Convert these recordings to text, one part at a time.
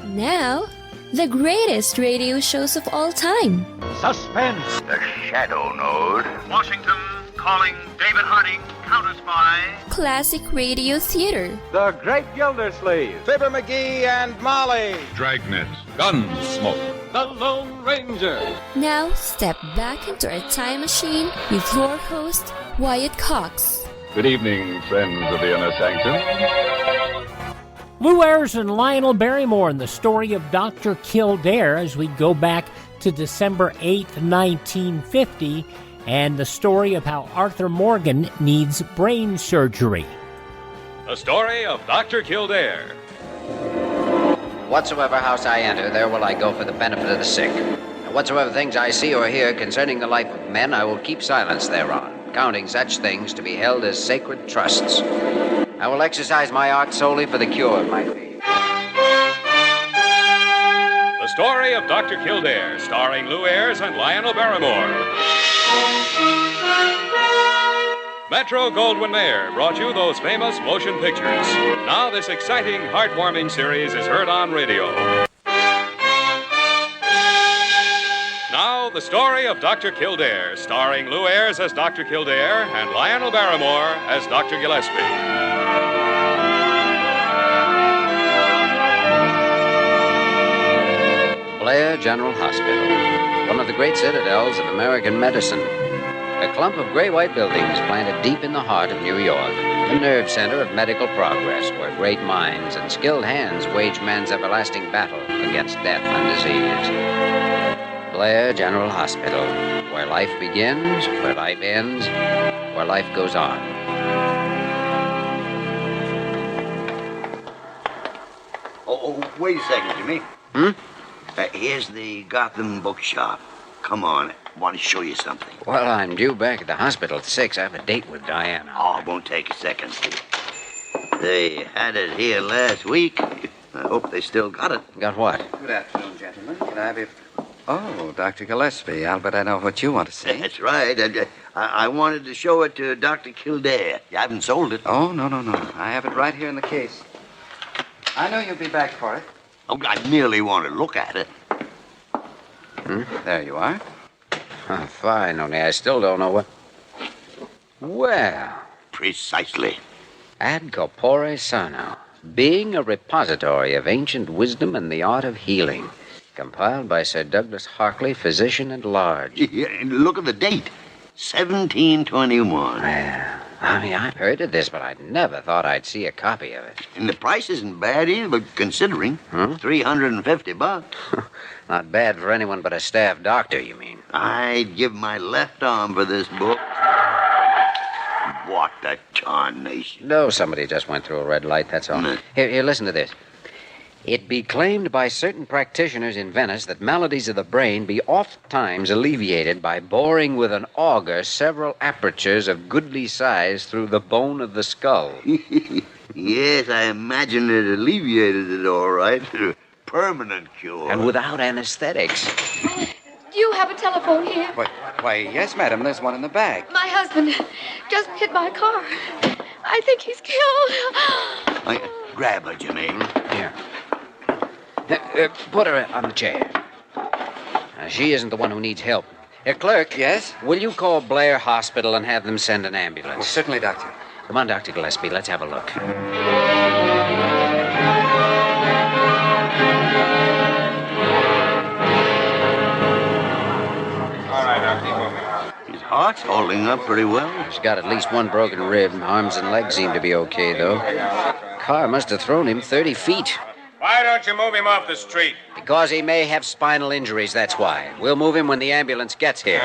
Now, the greatest radio shows of all time. Suspense. The Shadow Node. Washington calling David Harding, counter-spy. Classic radio theater. The Great Gildersleeve. Fibber McGee and Molly. Dragnet. Gunsmoke. The Lone Ranger. Now, step back into our time machine with your host, Wyatt Cox. Good evening, friends of the Inner Sanctum. Lew-ayres and Lionel-Barrymore in the story of Dr. Kildare as we go back to December 8th, 1950, and the story of how Arthur Morgan needs brain surgery. The story of Dr. Kildare. Whatsoever house I enter, there will I go for the benefit of the sick. And whatsoever things I see or hear concerning the life of men, I will keep silence thereon, counting such things to be held as sacred trusts. I will exercise my art solely for the cure of my faith. The story of Dr. Kildare, starring Lew-ayres and Lionel-Barrymore. Metro-Goldwyn-Mayer brought you those famous motion pictures. Now this exciting, heartwarming series is heard on radio. Now, the story of Dr. Kildare, starring Lew-ayres as Dr. Kildare and Lionel-Barrymore as Dr. Gillespie. Blair General Hospital, one of the great citadels of American medicine. A clump of gray-white buildings planted deep in the heart of New York, the nerve center of medical progress, where great minds and skilled hands wage man's everlasting battle against death and disease. Blair General Hospital, where life begins, where life ends, where life goes on. Oh, wait a second, Jimmy. Here's the Gotham bookshop. Come on, I want to show you something. Well, I'm due back at the hospital at 6. I have a date with Diana. Oh, it won't take a second. They had it here last week. I hope they still got it. Got what? Good afternoon, gentlemen. Can I be... Oh, Dr. Gillespie. I'll bet I know what you want to say. That's right. I wanted to show it to Dr. Kildare. You haven't sold it. Oh, no. I have it right here in the case. I know you'll be back for it. Oh, I merely want to look at it. There you are. Oh, fine, only I still don't know what... Well... Precisely. Ad corpore sano, being a repository of ancient wisdom and the art of healing, compiled by Sir Douglas Hartley, physician at large. Yeah, and look at the date. 1721. Well, I've heard of this, but I never thought I'd see a copy of it. And the price isn't bad either, but considering. $350. Not bad for anyone but a staff doctor, you mean? I'd give my left arm for this book. What the tarnation. No, somebody just went through a red light, that's all. Here, listen to this. It be claimed by certain practitioners in Venice that maladies of the brain be oft times alleviated by boring with an auger several apertures of goodly size through the bone of the skull. Yes, I imagine it alleviated it all right. Permanent cure. And without anesthetics. Do you have a telephone here? Why, yes, madam. There's one in the bag. My husband just hit my car. I think he's killed. Grab her, Jimmy. Here. Put her on the chair. She isn't the one who needs help. Clerk. Yes? Will you call Blair Hospital and have them send an ambulance? Well, certainly, Doctor. Come on, Dr. Gillespie. Let's have a look. His heart's holding up pretty well. He's got at least one broken rib. Arms and legs seem to be okay, though. Car must have thrown him 30 feet. Why don't you move him off the street? Because he may have spinal injuries, that's why. We'll move him when the ambulance gets here.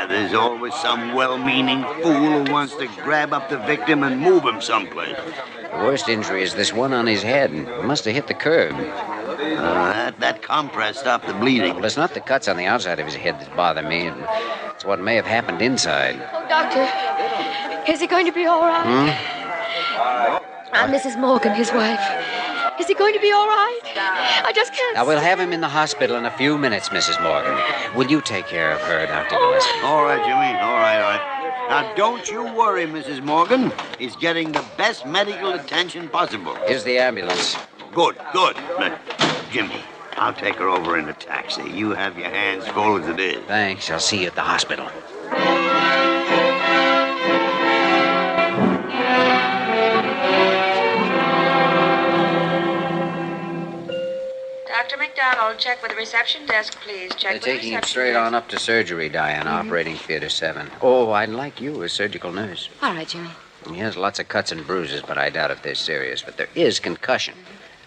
There's always some well-meaning fool who wants to grab up the victim and move him someplace. The worst injury is this one on his head. He must have hit the curb. That compress stopped the bleeding. Well, it's not the cuts on the outside of his head that bother me. It's what may have happened inside. Oh, Doctor, is he going to be all right? I'm Mrs. Morgan, his wife. Is he going to be all right? I just can't... Now, we'll have him in the hospital in a few minutes, Mrs. Morgan. Will you take care of her, Dr. Gillespie? All right, Jimmy. All right. Now, don't you worry, Mrs. Morgan. He's getting the best medical attention possible. Here's the ambulance. Good. Jimmy, I'll take her over in a taxi. You have your hands full as it is. Thanks. I'll see you at the hospital. Dr. McDonald, check with the reception desk, please. Check They're with taking the him reception straight desk. on up to surgery, Diana, operating theater 7. Oh, I'd like you as surgical nurse. All right, Jimmy. He has lots of cuts and bruises, but I doubt if they're serious. But there is concussion.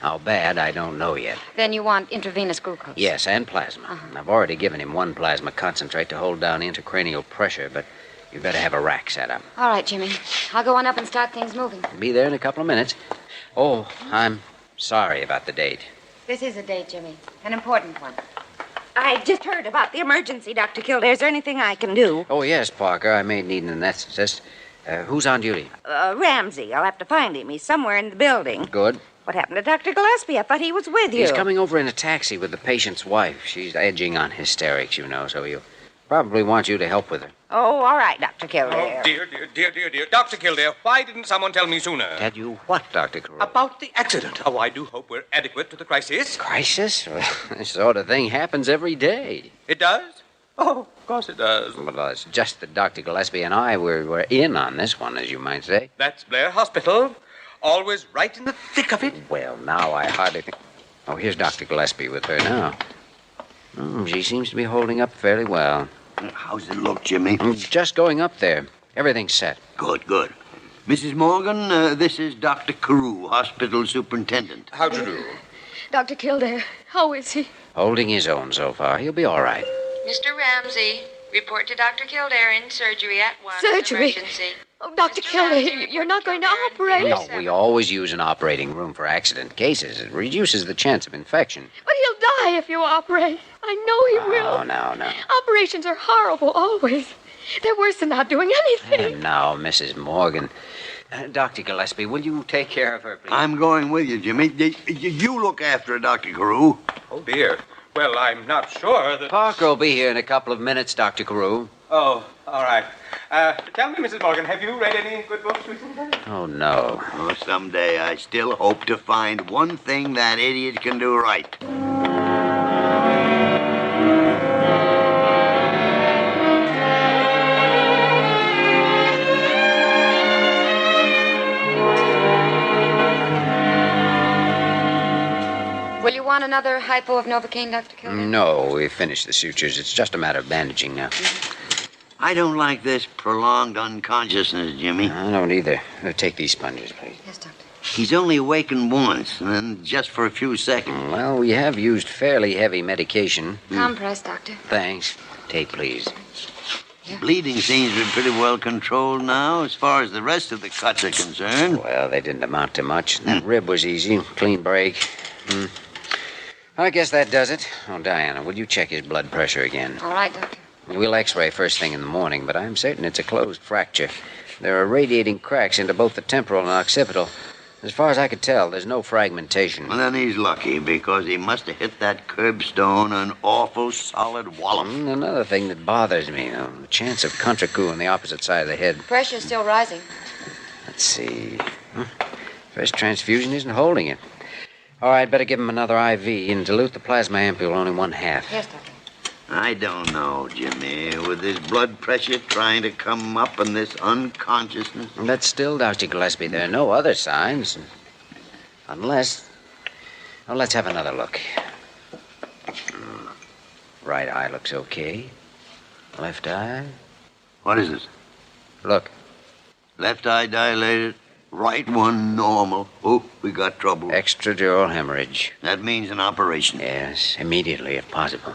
How bad, I don't know yet. Then you want intravenous glucose? Yes, and plasma. I've already given him 1 plasma concentrate to hold down intracranial pressure, but you better have a rack set up. All right, Jimmy. I'll go on up and start things moving. Be there in a couple of minutes. Oh, I'm sorry about the date. This is a date, Jimmy. An important one. I just heard about the emergency, Dr. Kildare. Is there anything I can do? Oh, yes, Parker. I may need an anesthetist. Who's on duty? Ramsey. I'll have to find him. He's somewhere in the building. Good. What happened to Dr. Gillespie? I thought he was with you. He's coming over in a taxi with the patient's wife. She's edging on hysterics, you know, so he'll probably want you to help with her. Oh, all right, Dr. Kildare. Oh, dear. Dr. Kildare, why didn't someone tell me sooner? Tell you what, Dr. Carew? About the accident. Oh, I do hope we're adequate to the crisis. Crisis? Well, this sort of thing happens every day. It does? Oh, of course it does. Well, it's just that Dr. Gillespie and I were in on this one, as you might say. That's Blair Hospital. Always right in the thick of it. Well, now I hardly think... Oh, here's Dr. Gillespie with her now. She seems to be holding up fairly well. How's it look, Jimmy? Just going up there. Everything's set. Good. Mrs. Morgan, this is Dr. Carew, hospital superintendent. How do you do? Dr. Kildare, how is he? Holding his own so far. He'll be all right. Mr. Ramsey, report to Dr. Kildare in surgery at 1. Surgery? Emergency. Oh, Dr. Kildare, you're not going to operate? No, we always use an operating room for accident cases. It reduces the chance of infection. But he'll die if you operate. I know he will. Oh, no. Operations are horrible, always. They're worse than not doing anything. And now, Mrs. Morgan. Dr. Gillespie, will you take care of her, please? I'm going with you, Jimmy. You look after her, Dr. Carew. Oh, dear. Well, I'm not sure that... Parker will be here in a couple of minutes, Dr. Carew. Oh, all right. Tell me, Mrs. Morgan, have you read any good books recently? Oh, no. Oh, someday I still hope to find one thing that idiot can do right. Will you want another hypo of Novocaine, Dr. Kildare? No, we've finished the sutures. It's just a matter of bandaging now. I don't like this prolonged unconsciousness, Jimmy. I don't either. Take these sponges, please. Yes, Doctor. He's only awakened once, and then just for a few seconds. Well, we have used fairly heavy medication. Compress, Doctor. Thanks. Tape, please. Bleeding seems to be pretty well controlled now, as far as the rest of the cuts are concerned. Well, they didn't amount to much. That rib was easy. Clean break. I guess that does it. Oh, Diana, will you check his blood pressure again? All right, Doctor. We'll x-ray first thing in the morning, but I'm certain it's a closed fracture. There are radiating cracks into both the temporal and occipital. As far as I could tell, there's no fragmentation. Well, then he's lucky, because he must have hit that curbstone an awful solid wallop. Another thing that bothers me, the chance of contrecoup on the opposite side of the head. Pressure's still rising. Let's see. First transfusion isn't holding it. All right, better give him another IV and dilute the plasma ampule only 1/2. Yes, Doctor. I don't know, Jimmy. With his blood pressure trying to come up and this unconsciousness. But still, Dr. Gillespie, there are no other signs. Unless... Well, let's have another look. Right eye looks okay. Left eye? What is it? Look. Left eye dilated. Right one normal. Oh, we got trouble. Extradural hemorrhage. That means an operation. Yes, immediately if possible.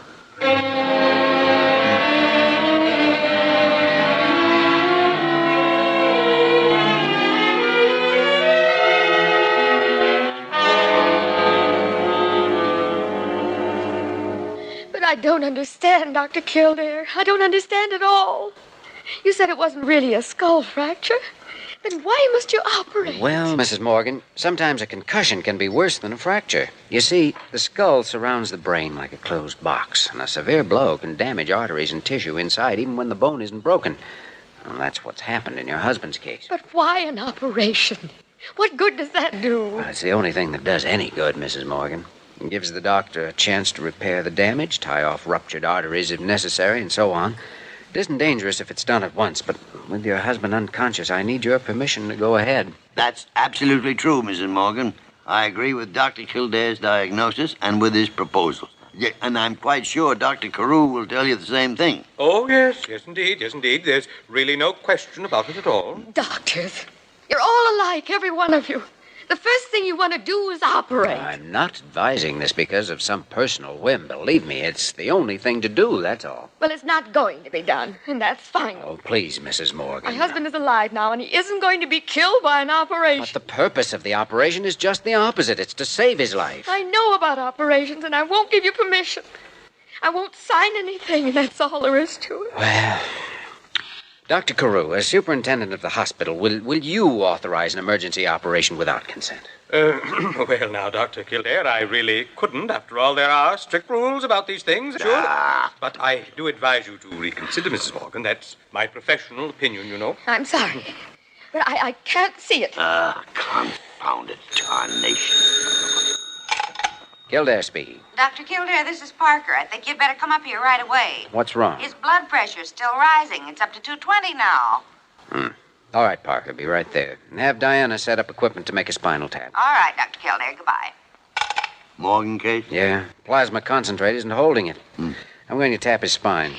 But I don't understand, Dr. Kildare. I don't understand at all. You said it wasn't really a skull fracture. Then why must you operate? Well, Mrs. Morgan, sometimes a concussion can be worse than a fracture. You see, the skull surrounds the brain like a closed box, and a severe blow can damage arteries and tissue inside even when the bone isn't broken. And that's what's happened in your husband's case. But why an operation? What good does that do? Well, it's the only thing that does any good, Mrs. Morgan. It gives the doctor a chance to repair the damage, tie off ruptured arteries if necessary, and so on. It isn't dangerous if it's done at once, but with your husband unconscious, I need your permission to go ahead. That's absolutely true, Mrs. Morgan. I agree with Dr. Kildare's diagnosis and with his proposals. Yeah, and I'm quite sure Dr. Carew will tell you the same thing. Oh, yes, yes, indeed. There's really no question about it at all. Doctors, you're all alike, every one of you. The first thing you want to do is operate. I'm not advising this because of some personal whim. Believe me, it's the only thing to do, that's all. Well, it's not going to be done, and that's fine. Oh, please, Mrs. Morgan. My husband is alive now, and he isn't going to be killed by an operation. But the purpose of the operation is just the opposite. It's to save his life. I know about operations, and I won't give you permission. I won't sign anything, and that's all there is to it. Well, Dr. Carew, as superintendent of the hospital, will you authorize an emergency operation without consent? Well, now, Dr. Kildare, I really couldn't. After all, there are strict rules about these things, sure. But I do advise you to reconsider, Mrs. Morgan. That's my professional opinion, you know. I'm sorry, but I can't see it. Confounded tarnation. Kildare speaking. Dr. Kildare, this is Parker. I think you'd better come up here right away. What's wrong? His blood pressure's still rising. It's up to 220 now. All right, Parker, be right there. And have Diana set up equipment to make a spinal tap. All right, Dr. Kildare, goodbye. Morgan case? Yeah, plasma concentrate isn't holding it. I'm going to tap his spine.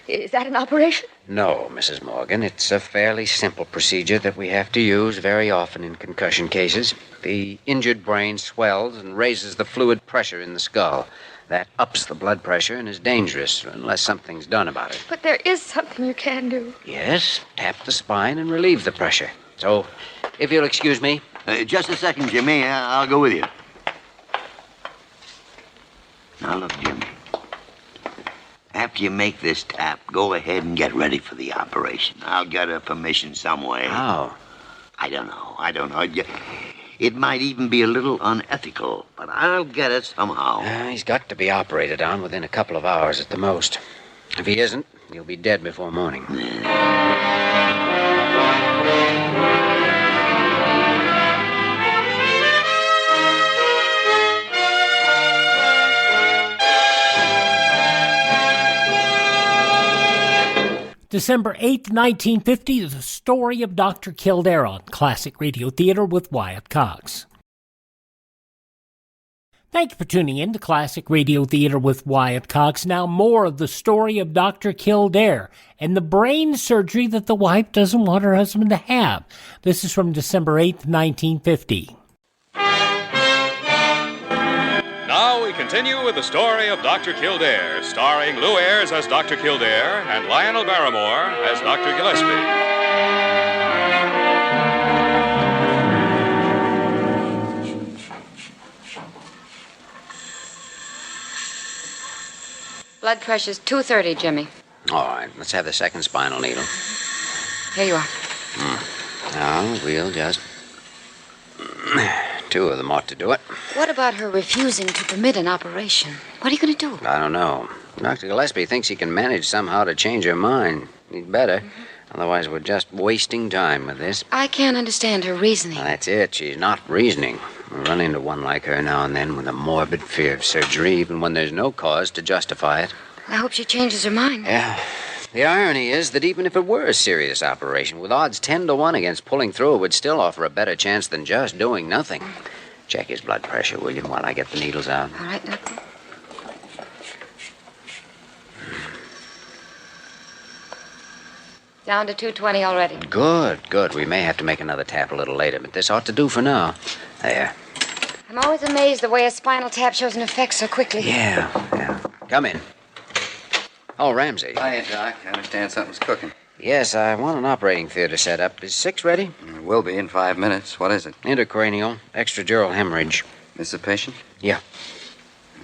Is that an operation? No, Mrs. Morgan. It's a fairly simple procedure that we have to use very often in concussion cases. The injured brain swells and raises the fluid pressure in the skull. That ups the blood pressure and is dangerous unless something's done about it. But there is something you can do. Yes, tap the spine and relieve the pressure. So, if you'll excuse me. Just a second, Jimmy. I'll go with you. Now, look, Jimmy. After you make this tap, go ahead and get ready for the operation. I'll get her permission some way. How? I don't know. It might even be a little unethical, but I'll get it somehow. He's got to be operated on within a couple of hours at the most. If he isn't, he'll be dead before morning. December 8th, 1950, The Story of Dr. Kildare on Classic Radio Theater with Wyatt Cox. Thank you for tuning in to Classic Radio Theater with Wyatt Cox. Now more of The Story of Dr. Kildare and the brain surgery that the wife doesn't want her husband to have. This is from December 8th, 1950. Now we continue with The Story of Dr. Kildare, starring Lew-ayres as Dr. Kildare and Lionel-Barrymore as Dr. Gillespie. Blood pressure's 230, Jimmy. All right, let's have the second spinal needle. Here you are. Now, we'll just... Two of them ought to do it. What about her refusing to permit an operation? What are you going to do? I don't know. Dr. Gillespie thinks he can manage somehow to change her mind. He'd better. Otherwise, we're just wasting time with this. I can't understand her reasoning. Well, that's it. She's not reasoning. We run into one like her now and then with a morbid fear of surgery, even when there's no cause to justify it. I hope she changes her mind. Yeah. The irony is that even if it were a serious operation, with odds 10 to 1 against pulling through, it would still offer a better chance than just doing nothing. Check his blood pressure, will you, while I get the needles out? All right, Doctor. Down to 220 already. Good. We may have to make another tap a little later, but this ought to do for now. There. I'm always amazed the way a spinal tap shows an effect so quickly. Yeah. Come in. Oh, Ramsey. Hiya, Doc. I understand something's cooking. Yes, I want an operating theater set up. Is 6 ready? It will be in 5 minutes. What is it? Intracranial, extradural hemorrhage. This the patient? Yeah.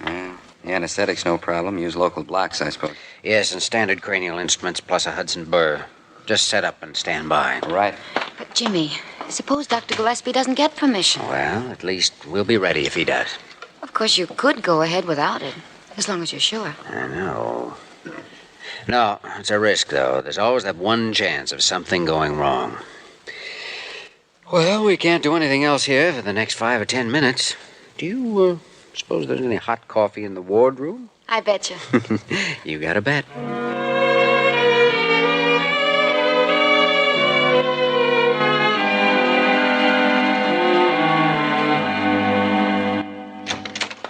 The anesthetic's no problem. Use local blocks, I suppose. Yes, and standard cranial instruments plus a Hudson burr. Just set up and stand by. Right. But, Jimmy, suppose Dr. Gillespie doesn't get permission. Well, at least we'll be ready if he does. Of course, you could go ahead without it, as long as you're sure. I know. No, it's a risk, though. There's always that one chance of something going wrong. Well, we can't do anything else here for the next 5 or 10 minutes. Do you Suppose there's any hot coffee in the wardroom? I betcha. You got a bet.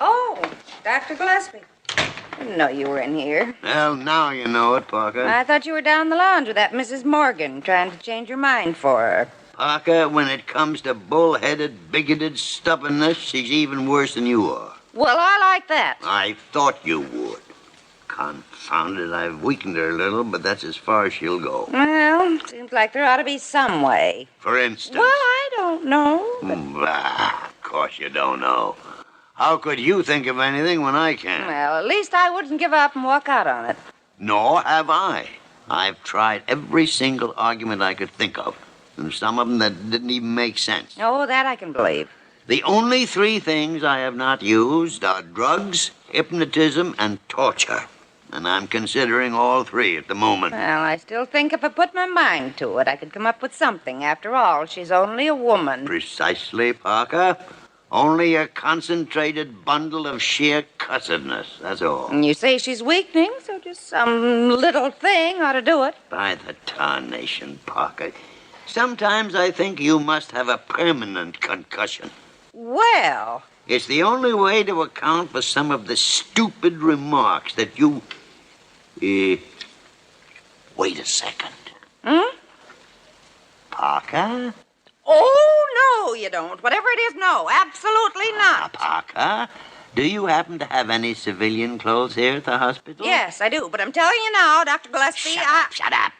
Oh, Dr. Gillespie. Didn't know you were in here. Well, now you know it, Parker. I thought you were down the lounge with that Mrs. Morgan, trying to change your mind for her. Parker, when it comes to bull-headed, bigoted stubbornness, she's even worse than you are. Well, I like that. I thought you would. Confound it, I've weakened her a little, but that's as far as she'll go. Well, seems like there ought to be some way. For instance? Well, I don't know. Bah, of course you don't know. How could you think of anything when I can't? Well, at least I wouldn't give up and walk out on it. Nor have I. I've tried every single argument I could think of, and some of them that didn't even make sense. Oh, that I can believe. The only three things I have not used are drugs, hypnotism, and torture. And I'm considering all three at the moment. Well, I still think if I put my mind to it, I could come up with something. After all, she's only a woman. Precisely, Parker. Only a concentrated bundle of sheer cussedness, that's all. And you say she's weakening, so just some little thing ought to do it. By the tarnation, Parker. Sometimes I think you must have a permanent concussion. Well... It's the only way to account for some of the stupid remarks that you... Wait a second. Parker? Oh, no, you don't. Whatever it is, no. Absolutely not. Parker, do you happen to have any civilian clothes here at the hospital? Yes, I do. But I'm telling you now, Dr. Gillespie, Shut up.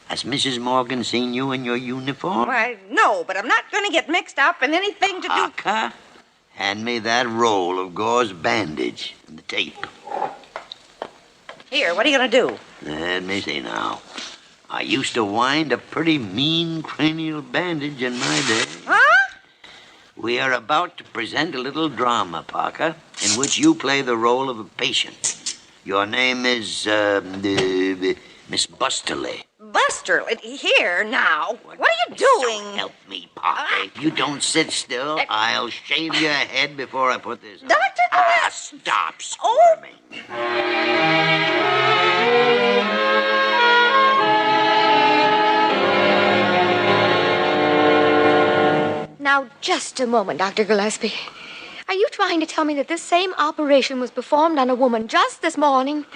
Has Mrs. Morgan seen you in your uniform? Why, no, but I'm not going to get mixed up in anything to do... Parker, hand me that roll of gauze bandage and the tape. Here, what are you going to do? Let me see now. I used to wind a pretty mean cranial bandage in my day. Huh? We are about to present a little drama, Parker, in which you play the role of a patient. Your name is, Miss Busterly. Busterly? Here, now. What are you doing? So help me, Parker. If you don't sit still, I'll shave your head before I put this on. Dr. Gillespie! Stop squirming. Now, just a moment, Dr. Gillespie. Are you trying to tell me that this same operation was performed on a woman just this morning,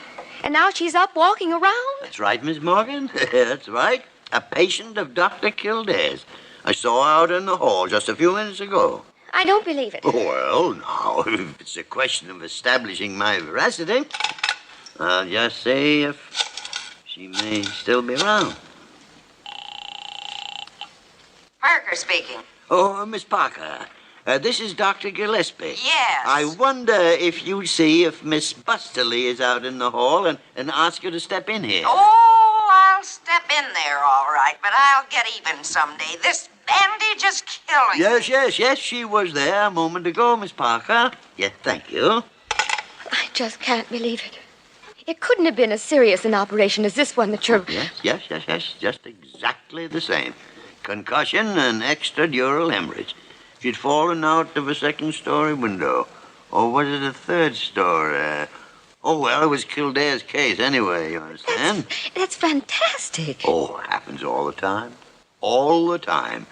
and now she's up walking around? That's right, Miss Morgan. That's right. A patient of Dr. Kildare's. I saw her out in the hall just a few minutes ago. I don't believe it. Well, now, if it's a question of establishing my veracity, I'll just say if she may still be around. Parker speaking. Oh, Miss Parker, this is Dr. Gillespie. Yes. I wonder if you'd see if Miss Busterly is out in the hall and ask her to step in here. Oh, I'll step in there, all right, but I'll get even someday. This bandage is killing me. Yes, she was there a moment ago, Miss Parker. Yes, thank you. I just can't believe it. It couldn't have been as serious an operation as this one that you're... Yes, just exactly the same. Concussion and extradural hemorrhage. She'd fallen out of a second-story window. Or was it a third story? It was Kildare's case anyway, you understand? That's fantastic. Oh, it happens all the time. All the time.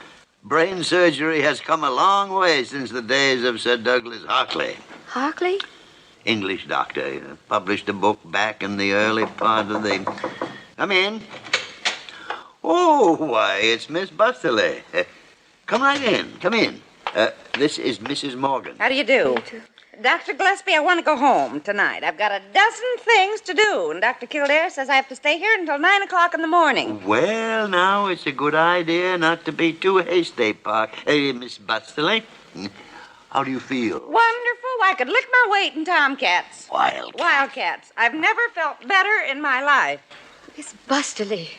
Brain surgery has come a long way since the days of Sir Douglas Hartley. Hartley? English doctor. Published a book back in the early part of the... Come in. Oh, why, it's Miss Busterly. Come right in. Come in. This is Mrs. Morgan. How do you do? Dr. Gillespie, I want to go home tonight. I've got a dozen things to do, and Dr. Kildare says I have to stay here until 9 o'clock in the morning. Well, now, it's a good idea not to be too hasty, Park. Hey, Miss Busterly, how do you feel? Wonderful. I could lick my weight in tomcats. Wildcats. I've never felt better in my life. Miss Busterly,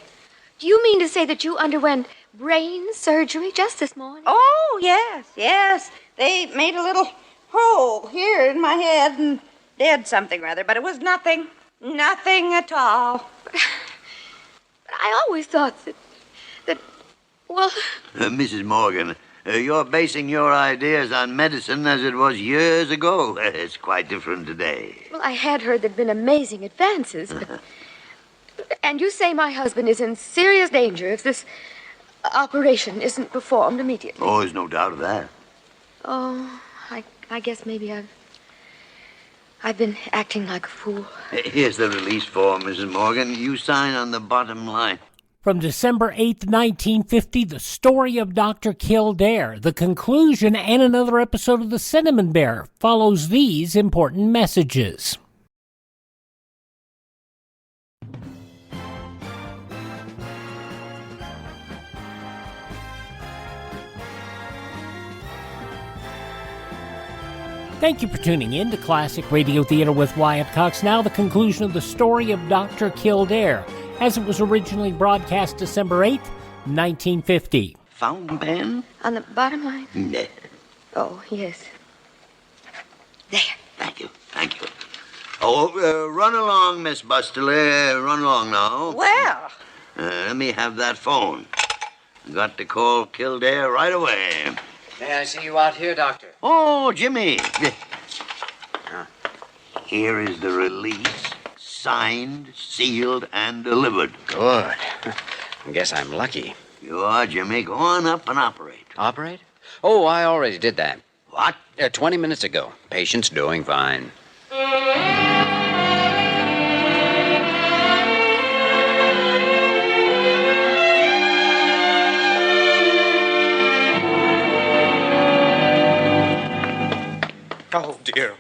do you mean to say that you underwent brain surgery just this morning? Oh, yes. They made a little hole here in my head and did something rather, but it was nothing. Nothing at all. But I always thought that... Mrs. Morgan, You're basing your ideas on medicine as it was years ago. It's quite different today. Well, I had heard there'd been amazing advances, but... And you say my husband is in serious danger if this operation isn't performed immediately. Oh, there's no doubt of that. Oh, I guess maybe I've been acting like a fool. Here's the release form, Mrs. Morgan. You sign on the bottom line. From December 8th, 1950, the story of Dr. Kildare. The conclusion and another episode of The Cinnamon Bear follows these important messages. Thank you for tuning in to Classic Radio Theater with Wyatt Cox. Now the conclusion of the story of Dr. Kildare, as it was originally broadcast December 8th, 1950. Fountain pen? On the bottom line? No. Oh, yes. There. Thank you. Oh, run along, Miss Busterly. Run along now. Well. Let me have that phone. Got to call Kildare right away. May I see you out here, Doctor? Oh, Jimmy. Here is the release, signed, sealed, and delivered. Good. I guess I'm lucky. You are, Jimmy. Go on up and operate. Operate? Oh, I already did that. What? 20 minutes ago. Patient's doing fine. Oh, dear.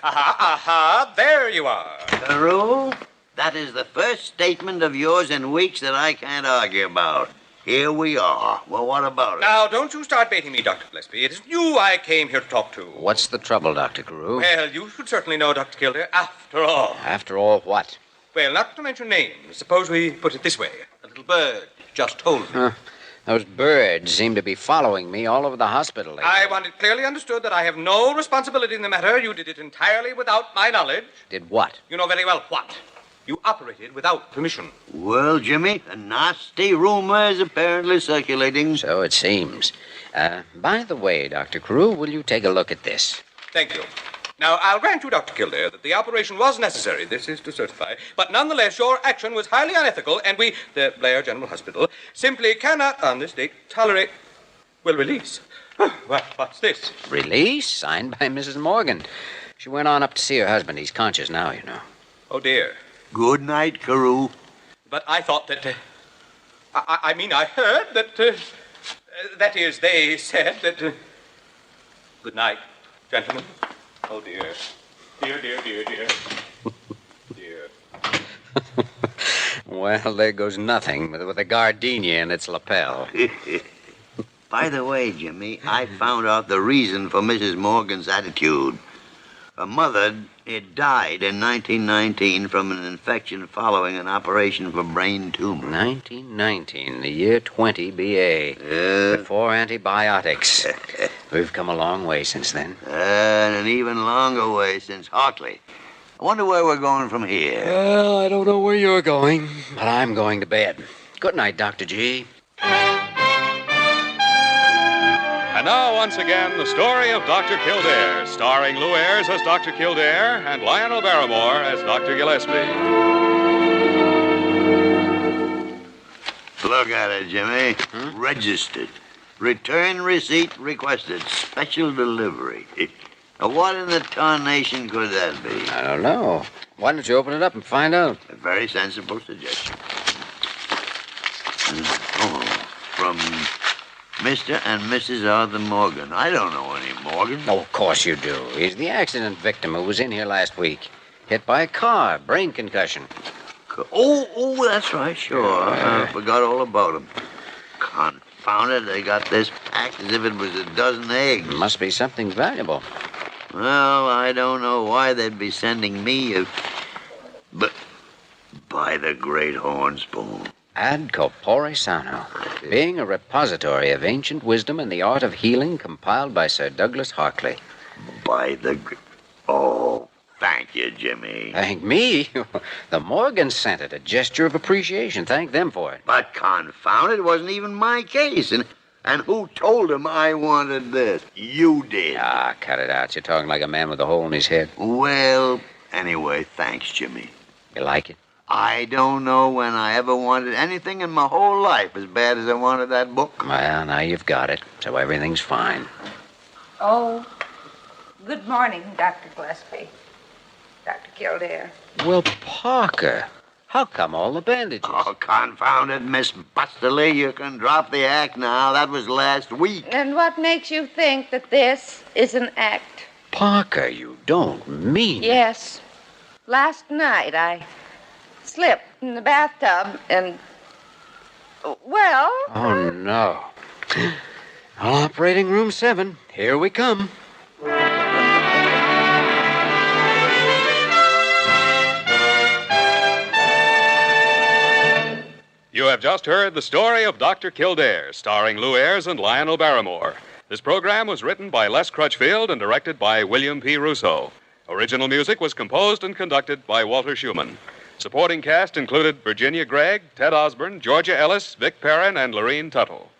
Aha, there you are. Carew, that is the first statement of yours in weeks that I can't argue about. Here we are. Well, what about it? Now, don't you start baiting me, Dr. Gillespie. It is you I came here to talk to. What's the trouble, Dr. Carew? Well, you should certainly know, Dr. Kildare, after all. After all, what? Well, not to mention names, suppose we put it this way. A little bird just told me. Those birds seem to be following me all over the hospital lately. I want it clearly understood that I have no responsibility in the matter. You did it entirely without my knowledge. Did what? You know very well what. You operated without permission. Well, Jimmy, a nasty rumor is apparently circulating. So it seems. By the way, Dr. Carew, will you take a look at this? Thank you. Now, I'll grant you, Dr. Kildare, that the operation was necessary. This is to certify. But nonetheless, your action was highly unethical, and we, the Blair General Hospital, simply cannot, on this date, tolerate, release. What's this? Release? Signed by Mrs. Morgan. She went on up to see her husband. He's conscious now, you know. Oh, dear. Good night, Carew. But I thought that... I heard that... that is, they said that... Good night, gentlemen. Oh, dear. Dear. Well, there goes nothing with a gardenia in its lapel. By the way, Jimmy, I found out the reason for Mrs. Morgan's attitude. Her mother died in 1919 from an infection following an operation for brain tumor. 1919, the year 20 BA. Before antibiotics. We've come a long way since then. And an even longer way since Hartley. I wonder where we're going from here. Well, I don't know where you're going, but I'm going to bed. Good night, Dr. G. And now, once again, the story of Dr. Kildare, starring lew-ayres as Dr. Kildare and Lionel-Barrymore as Dr. Gillespie. Look at it, Jimmy. Registered. Return receipt requested. Special delivery. Now, what in the tarnation could that be? I don't know. Why don't you open it up and find out? A very sensible suggestion. Oh, from Mr. and Mrs. Arthur Morgan. I don't know any Morgan. Oh, of course you do. He's the accident victim who was in here last week. Hit by a car, brain concussion. Oh, that's right, sure. I forgot all about him. Confound it, they got this packed as if it was a dozen eggs. Must be something valuable. Well, I don't know why they'd be sending me but by the great horn spoon. Ad corpore sano, being a repository of ancient wisdom and the art of healing compiled by Sir Douglas Hartley. By the... Oh, thank you, Jimmy. Thank me? The Morgans sent it, a gesture of appreciation. Thank them for it. But confound it, wasn't even my case. And And who told him I wanted this? You did. Ah, cut it out. You're talking like a man with a hole in his head. Well, anyway, thanks, Jimmy. You like it? I don't know when I ever wanted anything in my whole life as bad as I wanted that book. Well, now you've got it, so everything's fine. Oh, good morning, Dr. Gillespie. Dr. Kildare. Well, Parker, how come all the bandages? Oh, confound it, Miss Busterly. You can drop the act now. That was last week. And what makes you think that this is an act? Parker, you don't mean... Yes. Last night I slipped in the bathtub and... Well... Oh, no. Operating room 7. Here we come. You have just heard The Story of Dr. Kildare, starring Lew-Ayres and Lionel-Barrymore. This program was written by Les Crutchfield and directed by William P. Russo. Original music was composed and conducted by Walter Schumann. Supporting cast included Virginia Gregg, Ted Osborne, Georgia Ellis, Vic Perrin, and Lorene Tuttle.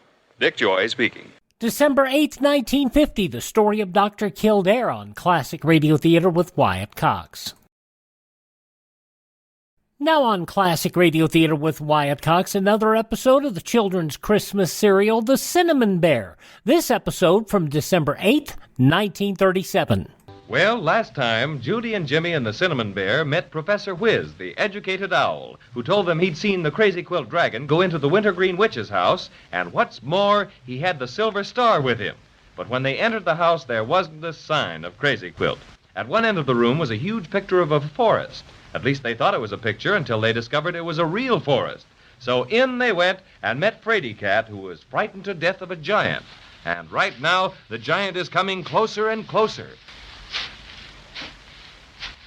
Dick Joy speaking. December 8th, 1950, The Story of Dr. Kildare on Classic Radio Theater with Wyatt Cox. Now on Classic Radio Theater with Wyatt Cox, another episode of the children's Christmas serial, The Cinnamon Bear. This episode from December 8th, 1937. Well, last time, Judy and Jimmy and the Cinnamon Bear met Professor Whiz, the educated owl, who told them he'd seen the Crazy Quilt Dragon go into the Wintergreen Witch's house, and what's more, he had the Silver Star with him. But when they entered the house, there wasn't a sign of Crazy Quilt. At one end of the room was a huge picture of a forest. At least they thought it was a picture until they discovered it was a real forest. So in they went and met Fraidy Cat, who was frightened to death of a giant. And right now, the giant is coming closer and closer.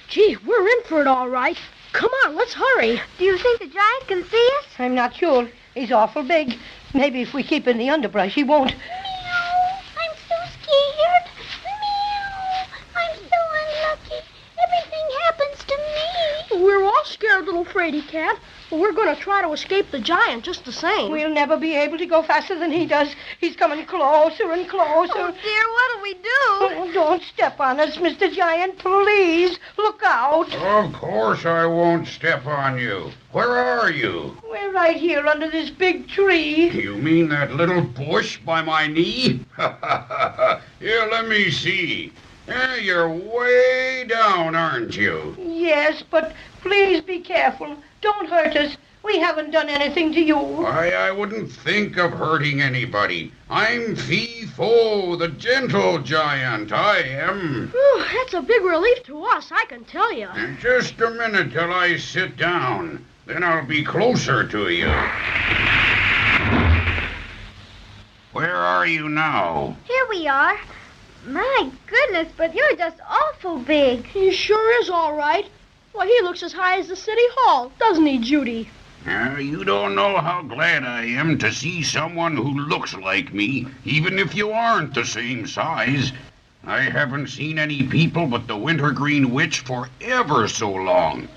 Gee, we're in for it all right. Come on, let's hurry. Do you think the giant can see us? I'm not sure. He's awful big. Maybe if we keep in the underbrush, he won't. Meow. I'm so scared. Meow. I'm so unlucky. Everything happens to me. We're all scared, little Fraidy Cat. But we're going to try to escape the giant just the same. We'll never be able to go faster than he does. He's coming closer and closer. Oh, dear, what'll we do? Oh, don't step on us, Mr. Giant, please. Look out. Of course I won't step on you. Where are you? We're right here under this big tree. You mean that little bush by my knee? Here, let me see. You're way down, aren't you? Yes, but please be careful. Don't hurt us. We haven't done anything to you. I wouldn't think of hurting anybody. I'm Fee-Fo, the gentle giant. I am. Whew, that's a big relief to us, I can tell you. Just a minute till I sit down. Then I'll be closer to you. Where are you now? Here we are. My goodness, but you're just awful big. He sure is all right. Well, he looks as high as the city hall, doesn't he, Judy? You don't know how glad I am to see someone who looks like me, even if you aren't the same size. I haven't seen any people but the Wintergreen Witch for ever so long.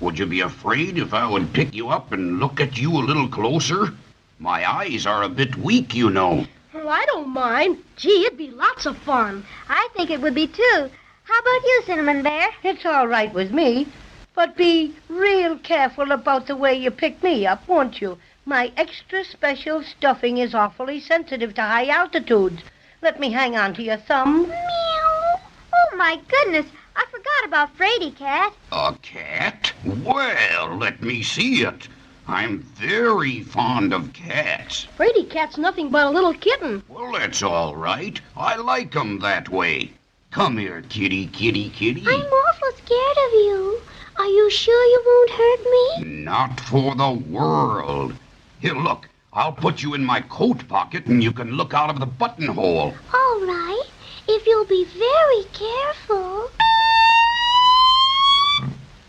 Would you be afraid if I would pick you up and look at you a little closer? My eyes are a bit weak, you know. Well, I don't mind. Gee, it'd be lots of fun. I think it would be, too. How about you, Cinnamon Bear? It's all right with me. But be real careful about the way you pick me up, won't you? My extra special stuffing is awfully sensitive to high altitudes. Let me hang on to your thumb. Meow. Oh, my goodness. I forgot about Fraidy Cat. A cat? Well, let me see it. I'm very fond of cats. Fraidy Cat's nothing but a little kitten. Well, that's all right. I like 'em that way. Come here, kitty, kitty, kitty. I'm awful scared of you. Are you sure you won't hurt me? Not for the world. Here, look. I'll put you in my coat pocket and you can look out of the buttonhole. All right. If you'll be very careful.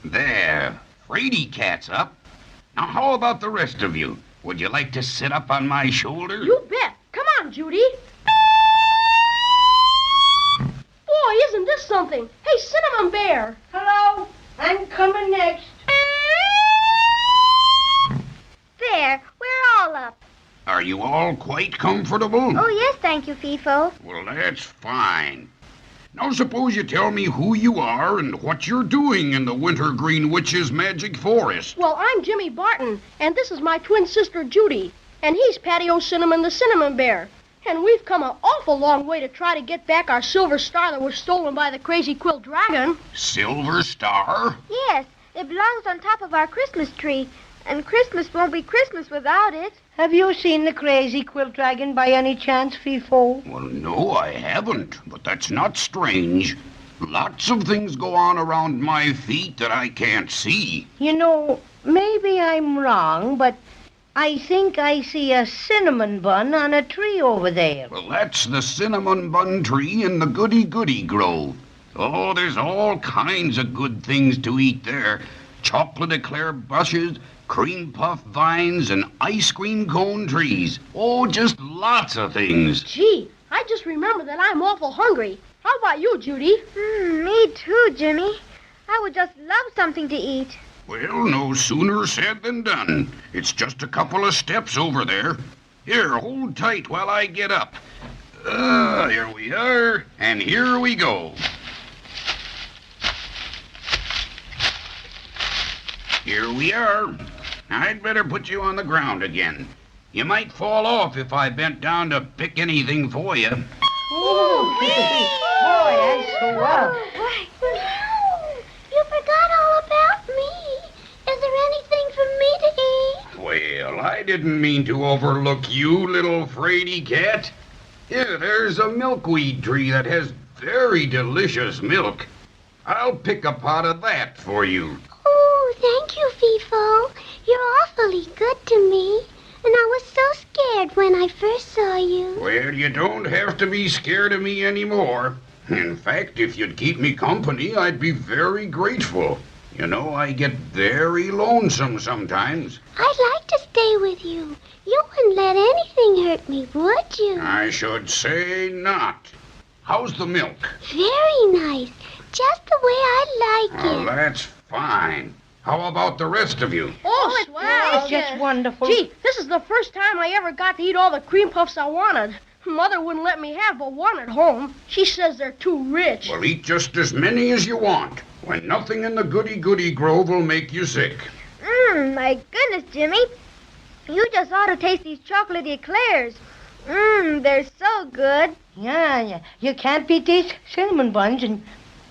There. Fraidy Cat's up. Now, how about the rest of you? Would you like to sit up on my shoulder? You bet. Come on, Judy. Boy, isn't this something? Hey, Cinnamon Bear. Hello. I'm coming next. There. We're all up. Are you you all quite comfortable? Oh, yes, thank you, FIFO. Well, that's fine. Now suppose you tell me who you are and what you're doing in the Wintergreen Witch's magic forest. Well, I'm Jimmy Barton, and this is my twin sister, Judy. And he's Patio Cinnamon, the cinnamon bear. And we've come an awful long way to try to get back our silver star that was stolen by the crazy quill dragon. Silver Star? Yes, it belongs on top of our Christmas tree. And Christmas won't be Christmas without it. Have you seen the crazy quill dragon by any chance, FIFO? Well, no, I haven't, but that's not strange. Lots of things go on around my feet that I can't see. You know, maybe I'm wrong, but I think I see a cinnamon bun on a tree over there. Well, that's the cinnamon bun tree in the Goody Goody Grove. Oh, there's all kinds of good things to eat there. Chocolate eclair bushes, cream puff vines, and ice cream cone trees. Oh, just lots of things. Gee, I just remember that I'm awful hungry. How about you, Judy? Me too, Jimmy. I would just love something to eat. Well, no sooner said than done. It's just a couple of steps over there. Here, hold tight while I get up. Here we are, and here we go. Here we are. I'd better put you on the ground again. You might fall off if I bent down to pick anything for you. Oh, boy, that's so well. You forgot all about me. Is there anything for me to eat? Well, I didn't mean to overlook you, little fraidy cat. Here, there's a milkweed tree that has very delicious milk. I'll pick a pot of that for you. Oh, thank you, FIFO. You're awfully good to me. And I was so scared when I first saw you. Well, you don't have to be scared of me anymore. In fact, if you'd keep me company, I'd be very grateful. You know, I get very lonesome sometimes. I'd like to stay with you. You wouldn't let anything hurt me, would you? I should say not. How's the milk? Very nice. Just the way I like Oh, it. that's fine. How about the rest of you? Oh, swell. It's just wonderful. Gee, this is the first time I ever got to eat all the cream puffs I wanted. Mother wouldn't let me have but one at home. She says they're too rich. Well, eat just as many as you want, when nothing in the Goody Goody Grove will make you sick. My goodness, Jimmy. You just ought to taste these chocolate eclairs. They're so good. Yeah. You can't beat these cinnamon buns and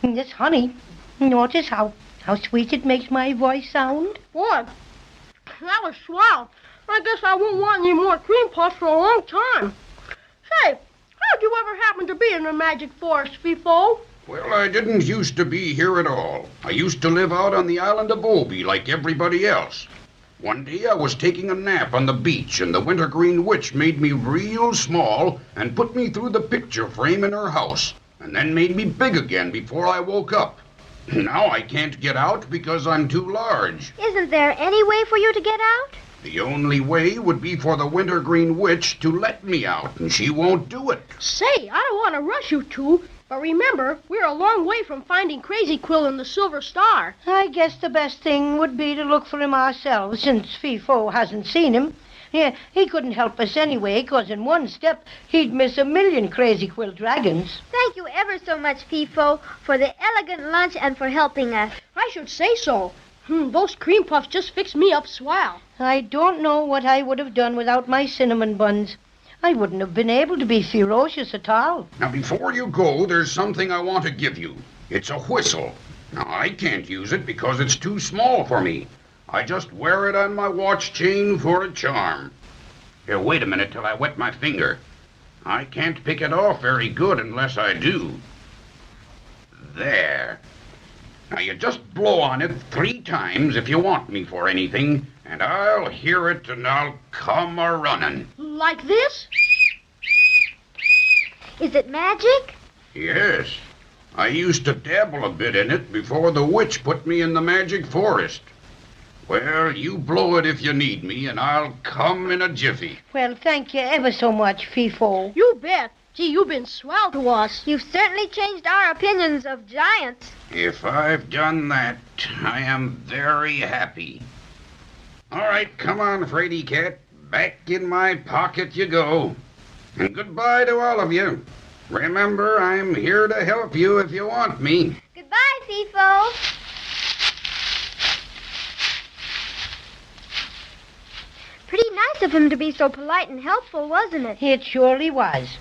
this honey. Notice how sweet it makes my voice sound. Boy, that was swell. I guess I won't want any more cream puffs for a long time. Say, how'd you ever happen to be in the magic forest, FIFO? Well, I didn't used to be here at all. I used to live out on the island of Obi like everybody else. One day I was taking a nap on the beach, and the Wintergreen Witch made me real small and put me through the picture frame in her house, and then made me big again before I woke up. Now I can't get out because I'm too large. Isn't there any way for you to get out? The only way would be for the Wintergreen Witch to let me out, and she won't do it. Say, I don't want to rush you two, but remember, we're a long way from finding Crazy Quill and the Silver Star. I guess the best thing would be to look for him ourselves, since FIFO hasn't seen him. Yeah, he couldn't help us anyway, 'cause in one step, he'd miss a million crazy quill dragons. Thank you ever so much, FIFO, for the elegant lunch and for helping us. I should say so. Those cream puffs just fixed me up swell. I don't know what I would have done without my cinnamon buns. I wouldn't have been able to be ferocious at all. Now, before you go, there's something I want to give you. It's a whistle. Now, I can't use it because it's too small for me. I just wear it on my watch chain for a charm. Here, wait a minute till I wet my finger. I can't pick it off very good unless I do. There. Now, you just blow on it 3 times if you want me for anything, and I'll hear it and I'll come a-running. Like this? Is it magic? Yes. I used to dabble a bit in it before the witch put me in the magic forest. Well, you blow it if you need me, and I'll come in a jiffy. Well, thank you ever so much, FIFO. You bet. Gee, you've been swell to us. You've certainly changed our opinions of giants. If I've done that, I am very happy. All right, come on, Fraidy Cat. back in my pocket you go. And goodbye to all of you. Remember, I'm here to help you if you want me. Goodbye, FIFO. Pretty nice of him to be so polite and helpful, wasn't it? It surely was.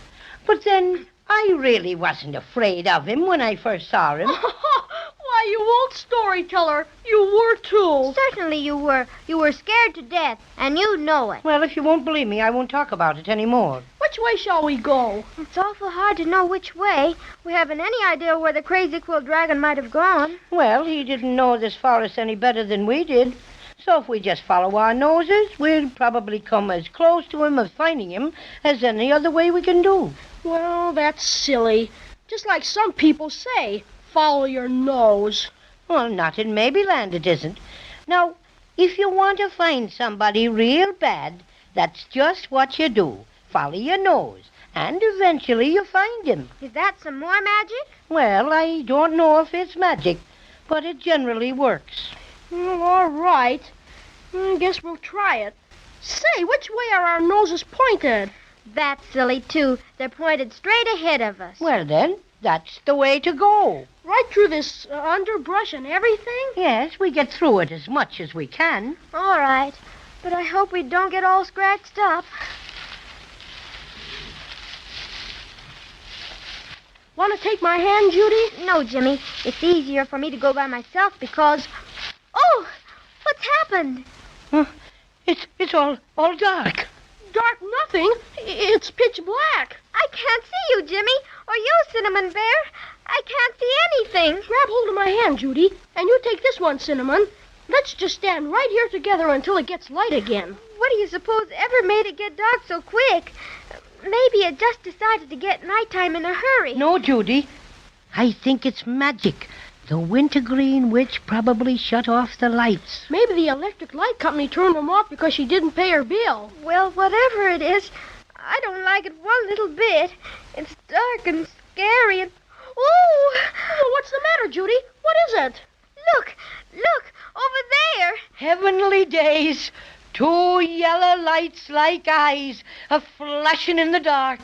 But then, I really wasn't afraid of him when I first saw him. Why, you old storyteller, you were too. Certainly you were. You were scared to death, and you know it. Well, if you won't believe me, I won't talk about it anymore. Which way shall we go? It's awful hard to know which way. We haven't any idea where the crazy quill dragon might have gone. Well, he didn't know this forest any better than we did. So if we just follow our noses, we'll probably come as close to him as finding him as any other way we can do. Well, that's silly. Just like some people say, follow your nose. Well, not in Maybeland it isn't. Now, if you want to find somebody real bad, that's just what you do. Follow your nose, and eventually you find him. Is that some more magic? Well, I don't know if it's magic, but it generally works. Well, all right. I guess we'll try it. Say, which way are our noses pointed? That's silly, too. They're pointed straight ahead of us. Well, then, that's the way to go. Right through this underbrush and everything? Yes, we get through it as much as we can. All right. But I hope we don't get all scratched up. Want to take my hand, Judy? No, Jimmy. It's easier for me to go by myself because... Oh! What's happened? It's all dark. Dark nothing. It's pitch black. I can't see you, Jimmy. Or you, Cinnamon Bear. I can't see anything. Grab hold of my hand, Judy. And you take this one, Cinnamon. Let's just stand right here together until it gets light again. What do you suppose ever made it get dark so quick? Maybe it just decided to get nighttime in a hurry. No, Judy. I think it's magic. The Wintergreen Witch probably shut off the lights. Maybe the electric light company turned them off because she didn't pay her bill. Well, whatever it is, I don't like it one little bit. It's dark and scary and... Oh! What's the matter, Judy? What is it? Look! Over there! Heavenly days! 2 yellow lights like eyes, a-flashing in the dark.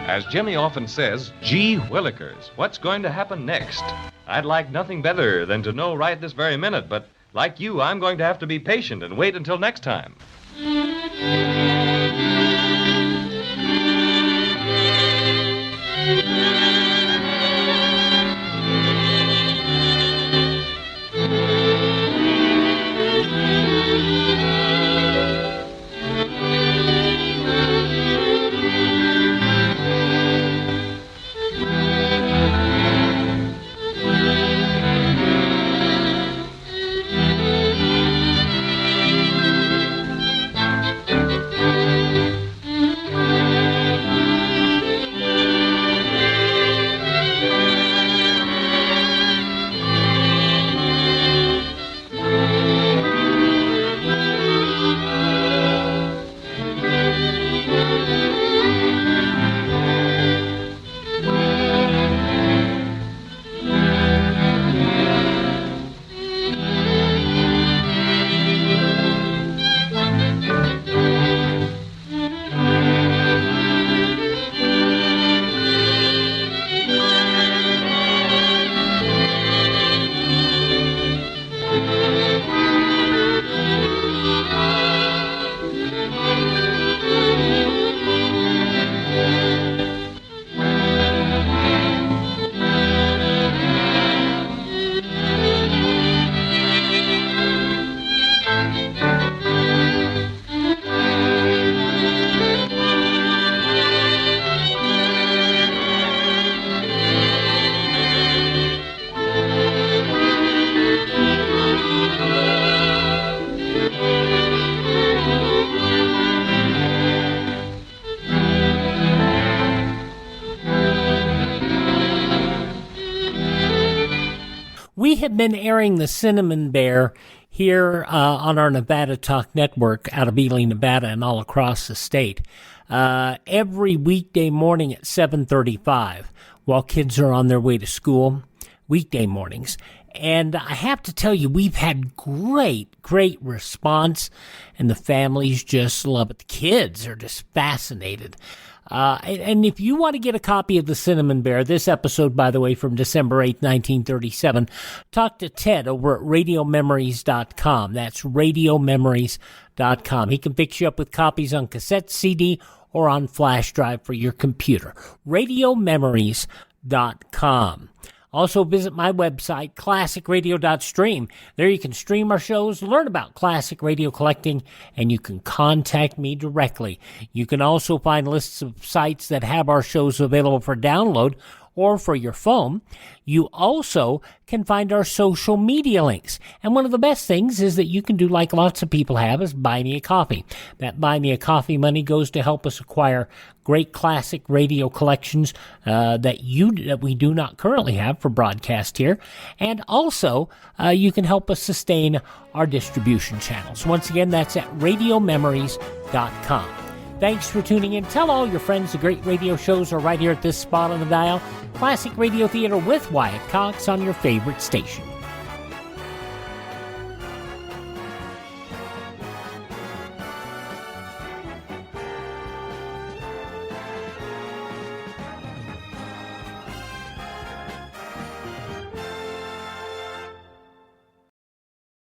As Jimmy often says, gee willikers, what's going to happen next? I'd like nothing better than to know right this very minute, but like you, I'm going to have to be patient and wait until next time. We have been airing the Cinnamon Bear here on our Nevada Talk Network out of Ely, Nevada, and all across the state every weekday morning at 7:35 while kids are on their way to school. weekday mornings. And I have to tell you, we've had great response, and the families just love it. The kids are just fascinated. And if you want to get a copy of The Cinnamon Bear, this episode, by the way, from December 8th, 1937, talk to Ted over at radiomemories.com. That's radiomemories.com. He can fix you up with copies on cassette, CD, or on flash drive for your computer. radiomemories.com. Also visit my website, classicradio.stream. There you can stream our shows, learn about classic radio collecting, and you can contact me directly. You can also find lists of sites that have our shows available for download or for your phone. You also can find our social media links. And one of the best things is that you can do like lots of people have, is buy me a coffee. That buy me a coffee money goes to help us acquire great classic radio collections that we do not currently have for broadcast here. And also, you can help us sustain our distribution channels. Once again, that's at radiomemories.com. Thanks for tuning in. Tell all your friends the great radio shows are right here at this spot on the dial. Classic Radio Theater with Wyatt Cox on your favorite station.